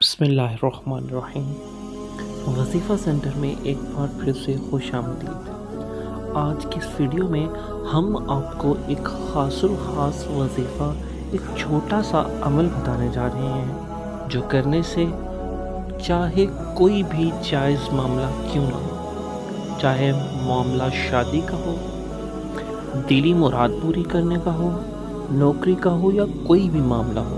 بسم اللہ الرحمن الرحیم۔ وظیفہ سینٹر میں ایک بار پھر سے خوش آمدید۔ آج کی اس ویڈیو میں ہم آپ کو ایک خاص الخاص وظیفہ، ایک چھوٹا سا عمل بتانے جا رہے ہیں جو کرنے سے چاہے کوئی بھی جائز معاملہ کیوں نہ ہو، چاہے معاملہ شادی کا ہو، دلی مراد پوری کرنے کا ہو، نوکری کا ہو یا کوئی بھی معاملہ ہو،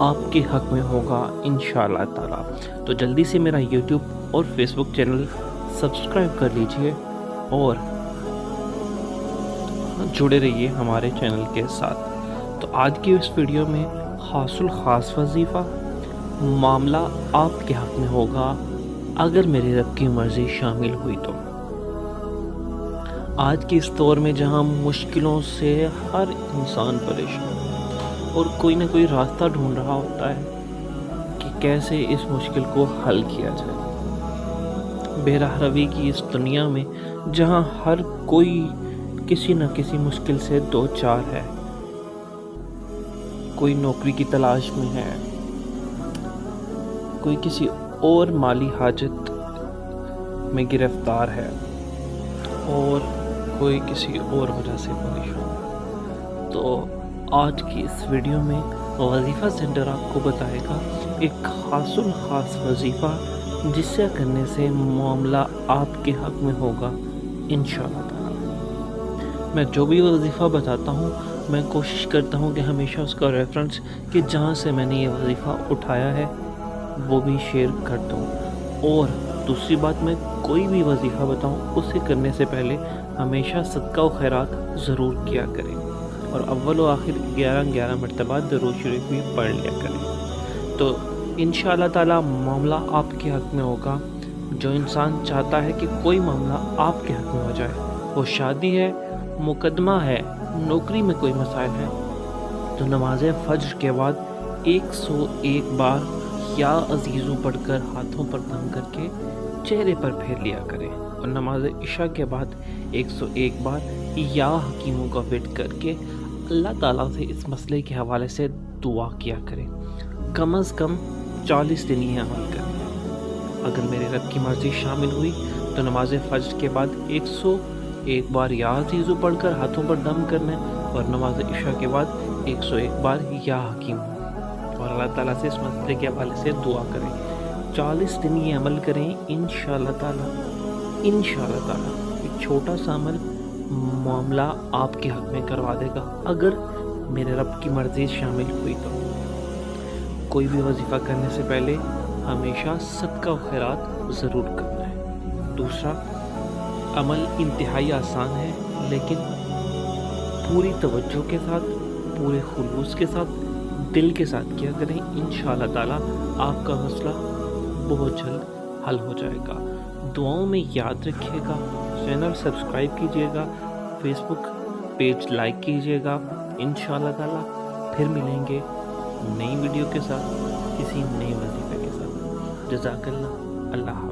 آپ کے حق میں ہوگا انشاءاللہ تعالی۔ تو جلدی سے میرا یوٹیوب اور فیس بک چینل سبسکرائب کر لیجئے اور جڑے رہیے ہمارے چینل کے ساتھ۔ تو آج کی اس ویڈیو میں خاص الخاص وظیفہ، معاملہ آپ کے حق میں ہوگا اگر میرے رب کی مرضی شامل ہوئی تو۔ آج کے اس دور میں جہاں مشکلوں سے ہر انسان پریشان اور کوئی نہ کوئی راستہ ڈھونڈ رہا ہوتا ہے کہ کیسے اس مشکل کو حل کیا جائے، بے راہ روی کی اس دنیا میں جہاں ہر کوئی کسی نہ کسی مشکل سے دو چار ہے، کوئی نوکری کی تلاش میں ہے، کوئی کسی اور مالی حاجت میں گرفتار ہے اور کوئی کسی اور وجہ سے پریشان۔ تو آج کی اس ویڈیو میں وظیفہ سینٹر آپ کو بتائے گا ایک خاص الخاص وظیفہ جس سے کرنے سے معاملہ آپ کے حق میں ہوگا انشاءاللہ تعالی۔ میں جو بھی وظیفہ بتاتا ہوں میں کوشش کرتا ہوں کہ ہمیشہ اس کا ریفرنس کہ جہاں سے میں نے یہ وظیفہ اٹھایا ہے وہ بھی شیئر کرتا ہوں۔ اور دوسری بات، میں کوئی بھی وظیفہ بتاؤں اسے کرنے سے پہلے ہمیشہ صدقہ و خیرات ضرور کیا کریں اور اول و آخر 11 مرتبہ درود شریف بھی پڑھ لیا کریں۔ تو انشاءاللہ تعالی معاملہ آپ کے حق میں ہوگا۔ جو انسان چاہتا ہے کہ کوئی معاملہ آپ کے حق میں ہو جائے، وہ شادی ہے، مقدمہ ہے، نوکری میں کوئی مسائل ہے، تو نماز فجر کے بعد 101 بار یا عزیزو پڑھ کر ہاتھوں پر دم کر کے چہرے پر پھیر لیا کریں، اور نماز عشاء کے بعد 101 بار یا حکیموں کا ورد کر کے اللہ تعالیٰ سے اس مسئلے کے حوالے سے دعا کیا کریں۔ کم از کم 40 دن یہ عمل کریں۔ اگر میرے رب کی مرضی شامل ہوئی تو نماز فجر کے بعد 101 بار یا عزیزو پڑھ کر ہاتھوں پر دم کرنا ہے، اور نماز عشاء کے بعد 101 بار یا حکیم، اور اللہ تعالیٰ سے اس مسئلے کے حوالے سے دعا کریں۔ 40 دن یہ عمل کریں، انشاءاللہ تعالیٰ ایک چھوٹا سا عمل معاملہ آپ کے حق میں کروا دے گا اگر میرے رب کی مرضی شامل ہوئی تو۔ کوئی بھی وظیفہ کرنے سے پہلے ہمیشہ صدقہ و خیرات ضرور کرنا ہے۔ دوسرا، عمل انتہائی آسان ہے لیکن پوری توجہ کے ساتھ، پورے خلوص کے ساتھ، دل کے ساتھ کیا کریں، انشاءاللہ تعالیٰ آپ کا مسئلہ بہت جلد حل ہو جائے گا۔ دعاؤں میں یاد رکھیے گا، چینل سبسکرائب کیجیے گا، فیس بک پیج لائک کیجیے گا۔ انشاءاللہ تعالیٰ پھر ملیں گے نئی ویڈیو کے ساتھ، کسی نئی وظیفے کے ساتھ۔ جزاک اللہ، اللہ حافظ۔